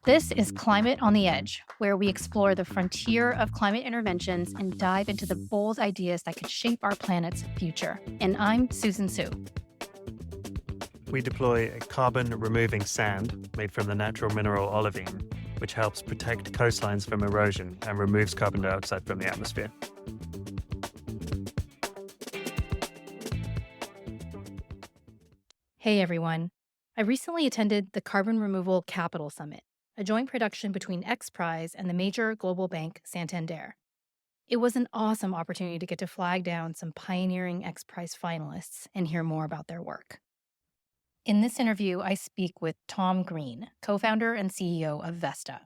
This is Climate on the Edge, where we explore the frontier of climate interventions and dive into the bold ideas that could shape our planet's future. And I'm Susan Sue. We deploy a carbon-removing sand made from the natural mineral olivine, which helps protect coastlines from erosion and removes carbon dioxide from the atmosphere. Hey everyone. I recently attended the Carbon Removal Capital Summit, a joint production between XPRIZE and the major global bank Santander. It was an awesome opportunity to get to flag down some pioneering XPRIZE finalists and hear more about their work. In this interview, I speak with Tom Green, co-founder and CEO of Vesta.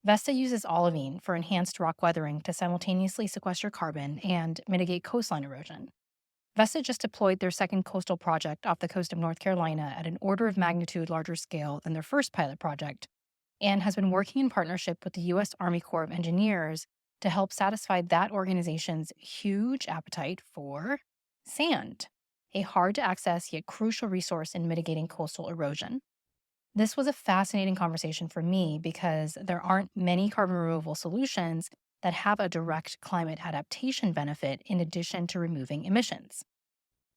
Vesta uses olivine for enhanced rock weathering to simultaneously sequester carbon and mitigate coastline erosion. Vesta just deployed their second coastal project off the coast of North Carolina at an order of magnitude larger scale than their first pilot project, and has been working in partnership with the U.S. Army Corps of Engineers to help satisfy that organization's huge appetite for sand, a hard-to-access yet crucial resource in mitigating coastal erosion. This was a fascinating conversation for me because there aren't many carbon removal solutions that have a direct climate adaptation benefit in addition to removing emissions.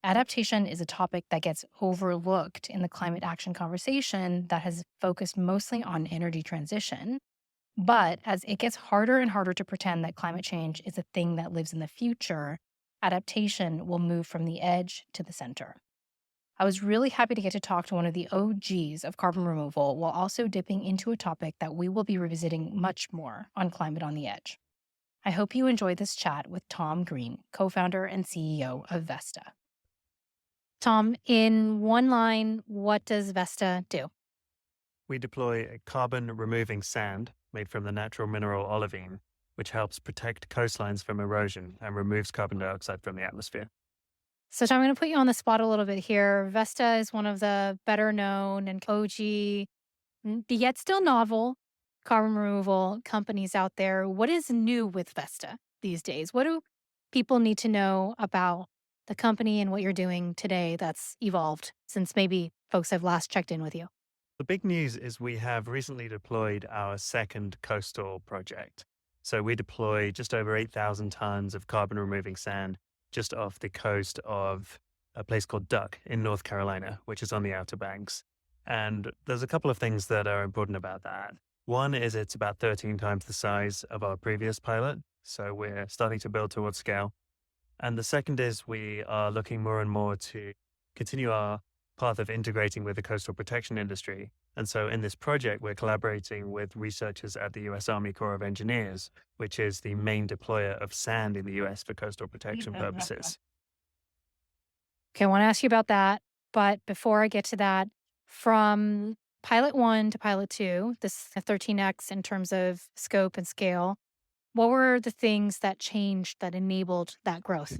Adaptation is a topic that gets overlooked in the climate action conversation that has focused mostly on energy transition. But as it gets harder and harder to pretend that climate change is a thing that lives in the future, adaptation will move from the edge to the center. I was really happy to get to talk to one of the OGs of carbon removal while also dipping into a topic that we will be revisiting much more on Climate on the Edge. I hope you enjoyed this chat with Tom Green, co-founder and CEO of Vesta. Tom, in one line, what does Vesta do? We deploy a carbon-removing sand made from the natural mineral olivine, which helps protect coastlines from erosion and removes carbon dioxide from the atmosphere. So Tom, I'm going to put you on the spot a little bit here. Vesta is one of the better known and OG, yet still novel carbon removal companies out there. What is new with Vesta these days? What do people need to know about the company and what you're doing today that's evolved since maybe folks have last checked in with you? The big news is we have recently deployed our second coastal project. So we deployed just over 8,000 tons of carbon-removing sand just off the coast of a place called Duck in North Carolina, which is on the Outer Banks. And there's a couple of things that are important about that. One is it's about 13 times the size of our previous pilot, so we're starting to build towards scale. And the second is we are looking more and more to continue our path of integrating with the coastal protection industry. And so in this project, we're collaborating with researchers at the U.S. Army Corps of Engineers, which is the main deployer of sand in the U.S. for coastal protection purposes. Okay, I want to ask you about that. But before I get to that, from Pilot 1 to Pilot 2, this 13x in terms of scope and scale, what were the things that changed that enabled that growth?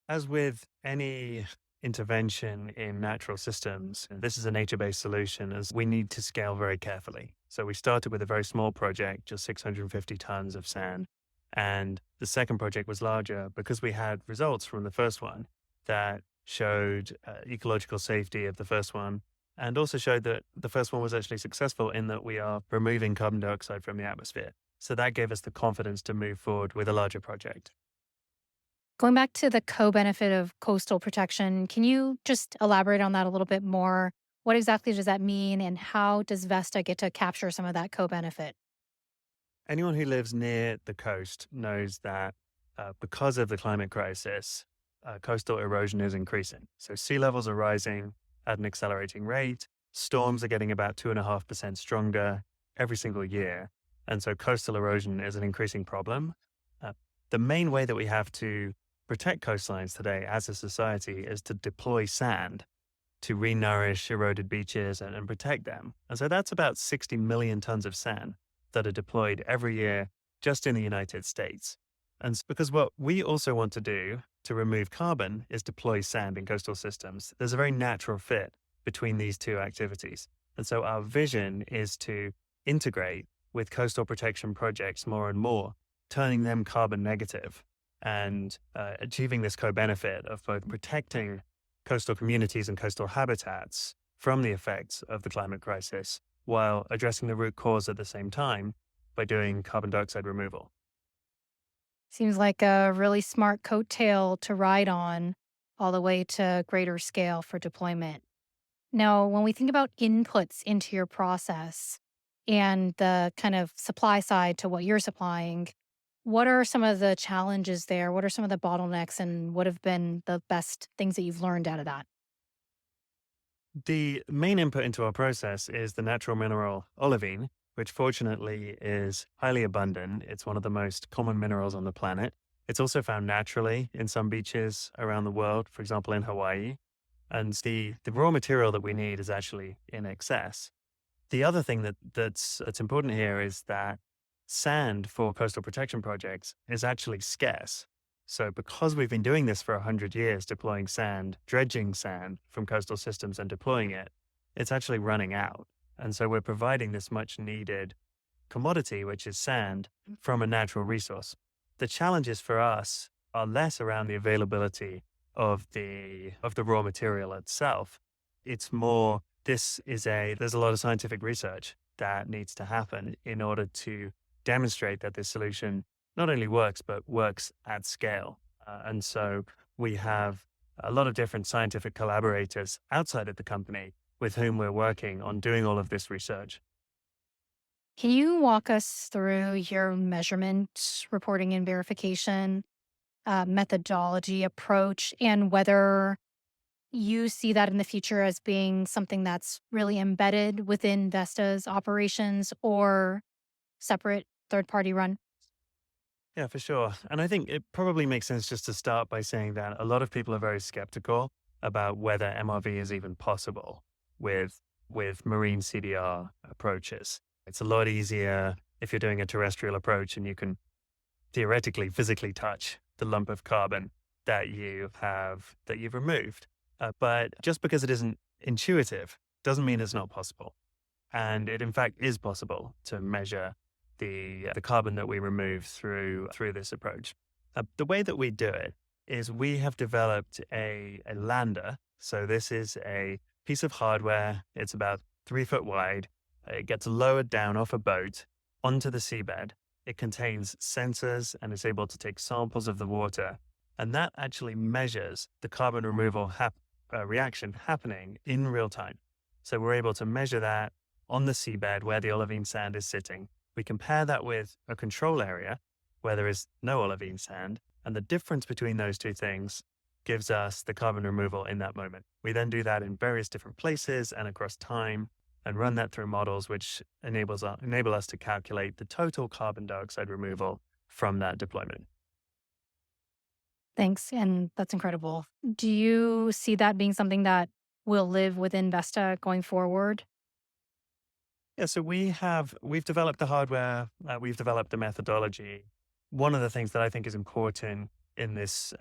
As with any intervention in natural systems, this is a nature-based solution as we need to scale very carefully. So we started with a very small project, just 650 tons of sand. And the second project was larger because we had results from the first one that showed ecological safety of the first one, and also showed that the first one was actually successful in that we are removing carbon dioxide from the atmosphere. So that gave us the confidence to move forward with a larger project. Going back to the co-benefit of coastal protection, can you just elaborate on that a little bit more? What exactly does that mean, and how does Vesta get to capture some of that co-benefit? Anyone who lives near the coast knows that because of the climate crisis, coastal erosion is increasing. So sea levels are rising at an accelerating rate. Storms are getting about 2.5% stronger every single year. And so coastal erosion is an increasing problem. The main way that we have to protect coastlines today as a society is to deploy sand to re-nourish eroded beaches and protect them. And so that's about 60 million tons of sand that are deployed every year just in the United States. And because what we also want to do to remove carbon is deploy sand in coastal systems, there's a very natural fit between these two activities. And so our vision is to integrate with coastal protection projects more and more, turning them carbon negative. and achieving this co-benefit of both protecting coastal communities and coastal habitats from the effects of the climate crisis while addressing the root cause at the same time by doing carbon dioxide removal. Seems like a really smart coattail to ride on all the way to greater scale for deployment. Now, when we think about inputs into your process and the kind of supply side to what you're supplying, what are some of the challenges there? What are some of the bottlenecks and what have been the best things that you've learned out of that? The main input into our process is the natural mineral olivine, which fortunately is highly abundant. It's one of the most common minerals on the planet. It's also found naturally in some beaches around the world, for example, in Hawaii. And the raw material that we need is actually in excess. The other thing that's important here is that sand for coastal protection projects is actually scarce. So because we've been doing this for 100 years, deploying sand, dredging sand from coastal systems and deploying it, it's actually running out. And so we're providing this much needed commodity, which is sand, from a natural resource. The challenges for us are less around the availability of the raw material itself. It's more there's a lot of scientific research that needs to happen in order to demonstrate that this solution not only works but works at scale. And so we have a lot of different scientific collaborators outside of the company with whom we're working on doing all of this research. Can you walk us through your measurement, reporting, and verification methodology approach and whether you see that in the future as being something that's really embedded within Vesta's operations or separate third party run? Yeah, for sure. And I think it probably makes sense just to start by saying that a lot of people are very skeptical about whether MRV is even possible with marine CDR approaches. It's a lot easier if you're doing a terrestrial approach and you can theoretically physically touch the lump of carbon that you've removed. But just because it isn't intuitive doesn't mean it's not possible. And it in fact is possible to measure the carbon that we remove through this approach. The way that we do it is we have developed a lander. So this is a piece of hardware. It's about 3 foot wide. It gets lowered down off a boat onto the seabed. It contains sensors and is able to take samples of the water. And that actually measures the carbon removal reaction happening in real time. So we're able to measure that on the seabed where the olivine sand is sitting. We compare that with a control area where there is no olivine sand. And the difference between those two things gives us the carbon removal in that moment. We then do that in various different places and across time and run that through models, which enable us to calculate the total carbon dioxide removal from that deployment. Thanks. And that's incredible. Do you see that being something that will live within Vesta going forward? Yeah, so we've developed the hardware, we've developed the methodology. One of the things that I think is important in this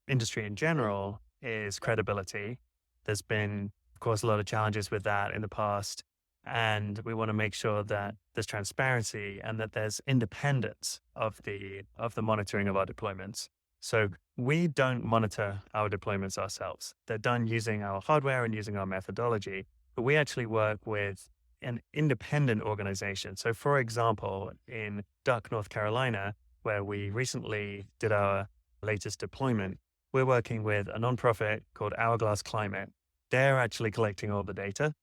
industry in general is credibility. There's been, of course, a lot of challenges with that in the past, and we want to make sure that there's transparency and that there's independence of the monitoring of our deployments. So we don't monitor our deployments ourselves. They're done using our hardware and using our methodology, but we actually work with an independent organization. So, for example, in Duck, North Carolina, where we recently did our latest deployment, we're working with a nonprofit called Hourglass Climate. They're actually collecting all the data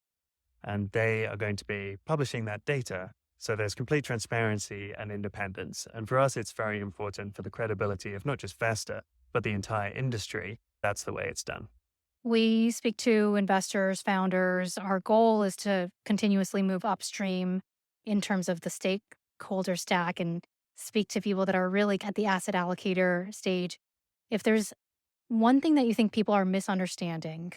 and they are going to be publishing that data. So there's complete transparency and independence. And for us, it's very important for the credibility of not just Vesta, but the entire industry. That's the way it's done. We speak to investors, founders. Our goal is to continuously move upstream in terms of the stakeholder stack and speak to people that are really at the asset allocator stage. If there's one thing that you think people are misunderstanding,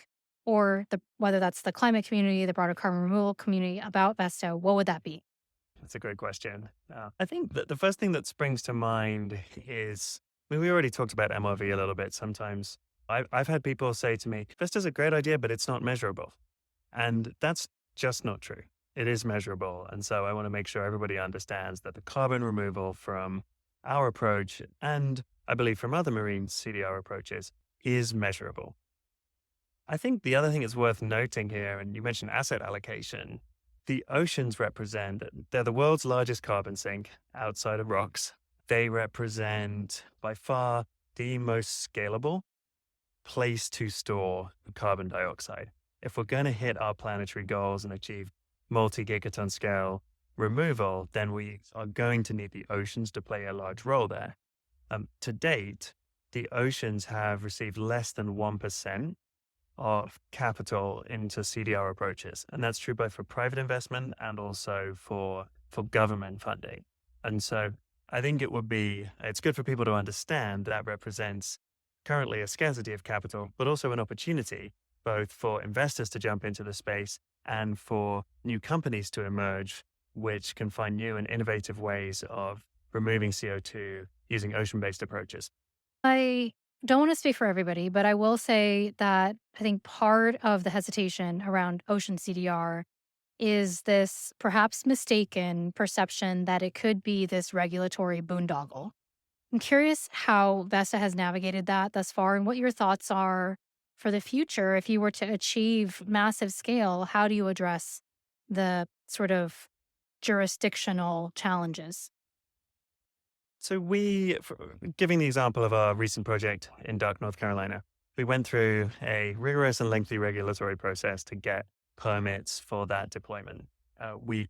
or whether that's the climate community, the broader carbon removal community about Vesta, what would that be? That's a great question. I think that the first thing that springs to mind is, I mean, we already talked about MRV a little bit. Sometimes I've had people say to me, Vista's a great idea, but it's not measurable. And that's just not true. It is measurable. And so I want to make sure everybody understands that the carbon removal from our approach and I believe from other marine CDR approaches, is measurable. I think the other thing that's worth noting here, and you mentioned asset allocation, the oceans represent, they're the world's largest carbon sink outside of rocks. They represent by far the most scalable place to store carbon dioxide. If we're going to hit our planetary goals and achieve multi-gigaton scale removal, then we are going to need the oceans to play a large role there. To date, the oceans have received less than 1% of capital into CDR approaches. And that's true both for private investment and also for government funding. And so I think it's good for people to understand that represents currently a scarcity of capital, but also an opportunity both for investors to jump into the space and for new companies to emerge, which can find new and innovative ways of removing CO2 using ocean-based approaches. I don't want to speak for everybody, but I will say that I think part of the hesitation around ocean CDR is this perhaps mistaken perception that it could be this regulatory boondoggle. I'm curious how Vesta has navigated that thus far and what your thoughts are for the future. If you were to achieve massive scale, how do you address the sort of jurisdictional challenges? So giving the example of our recent project in Dark, North Carolina, we went through a rigorous and lengthy regulatory process to get permits for that deployment. We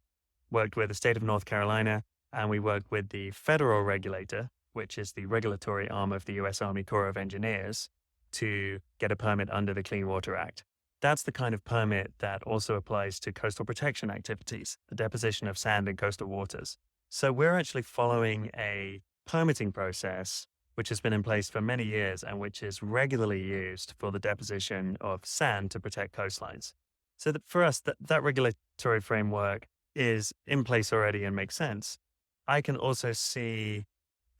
worked with the state of North Carolina and we worked with the federal regulator, which is the regulatory arm of the U.S. Army Corps of Engineers, to get a permit under the Clean Water Act. That's the kind of permit that also applies to coastal protection activities, the deposition of sand in coastal waters. So we're actually following a permitting process which has been in place for many years and which is regularly used for the deposition of sand to protect coastlines. So that for us, that regulatory framework is in place already and makes sense. I can also see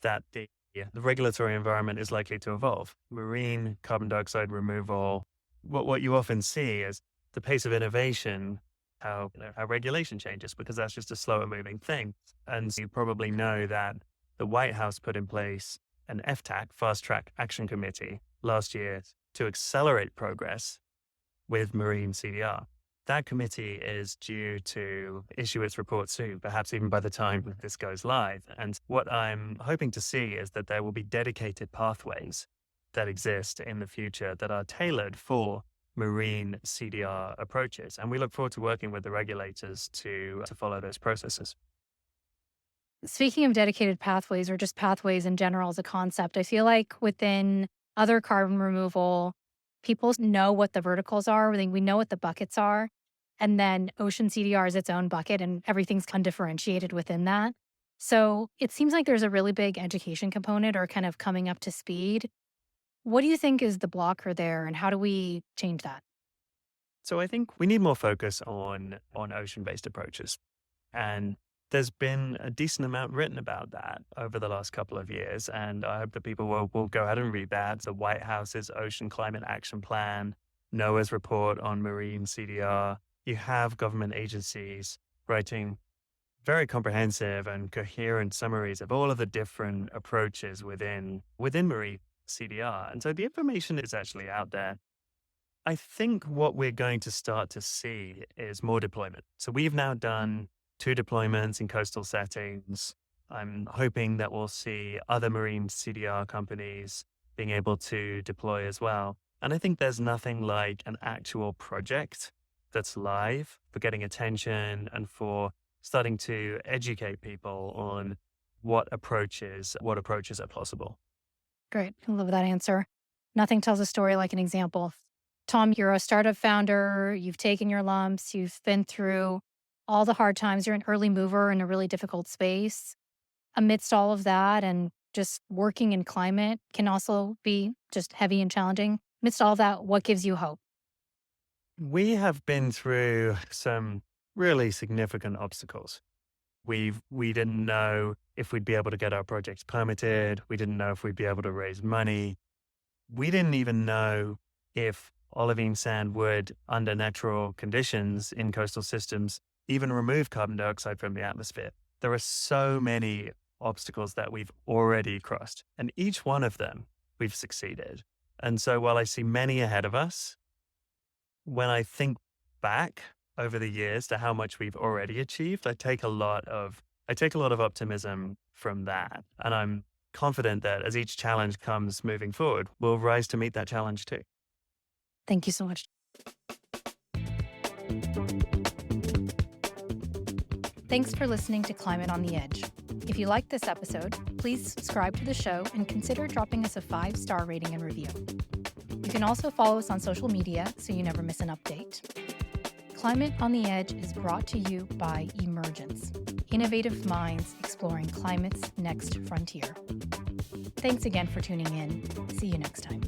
that the regulatory environment is likely to evolve. Marine carbon dioxide removal, what you often see is the pace of innovation, how regulation changes, because that's just a slower moving thing. And you probably know that the White House put in place an FTAC, Fast Track Action Committee, last year to accelerate progress with marine CDR. That committee is due to issue its report soon, perhaps even by the time this goes live. And what I'm hoping to see is that there will be dedicated pathways that exist in the future that are tailored for marine CDR approaches. And we look forward to working with the regulators to follow those processes. Speaking of dedicated pathways or just pathways in general as a concept, I feel like within other carbon removal, people know what the verticals are. We know what the buckets are. And then ocean CDR is its own bucket and everything's undifferentiated within that. So it seems like there's a really big education component or kind of coming up to speed. What do you think is the blocker there and how do we change that? So I think we need more focus on ocean-based approaches. And there's been a decent amount written about that over the last couple of years. And I hope that people will go ahead and read that. The White House's Ocean Climate Action Plan, NOAA's report on marine CDR. You have government agencies writing very comprehensive and coherent summaries of all of the different approaches within marine CDR. And so the information is actually out there. I think what we're going to start to see is more deployment. So we've now done 2 deployments in coastal settings. I'm hoping that we'll see other marine CDR companies being able to deploy as well. And I think there's nothing like an actual project that's live for getting attention and for starting to educate people on what approaches are possible. Great. I love that answer. Nothing tells a story like an example. Tom, you're a startup founder. You've taken your lumps. You've been through all the hard times. You're an early mover in a really difficult space. Amidst all of that and just working in climate can also be just heavy and challenging. Amidst all of that, what gives you hope? We have been through some really significant obstacles. We didn't know if we'd be able to get our projects permitted. We didn't know if we'd be able to raise money. We didn't even know if olivine sand would, under natural conditions in coastal systems, even remove carbon dioxide from the atmosphere. There are so many obstacles that we've already crossed. And each one of them, we've succeeded. And so while I see many ahead of us, when I think back over the years to how much we've already achieved, I take a lot of optimism from that. And I'm confident that as each challenge comes moving forward, we'll rise to meet that challenge too. Thank you so much. Thanks for listening to Climate on the Edge. If you liked this episode, please subscribe to the show and consider dropping us a 5-star rating and review. You can also follow us on social media so you never miss an update. Climate on the Edge is brought to you by Emergence, innovative minds exploring climate's next frontier. Thanks again for tuning in. See you next time.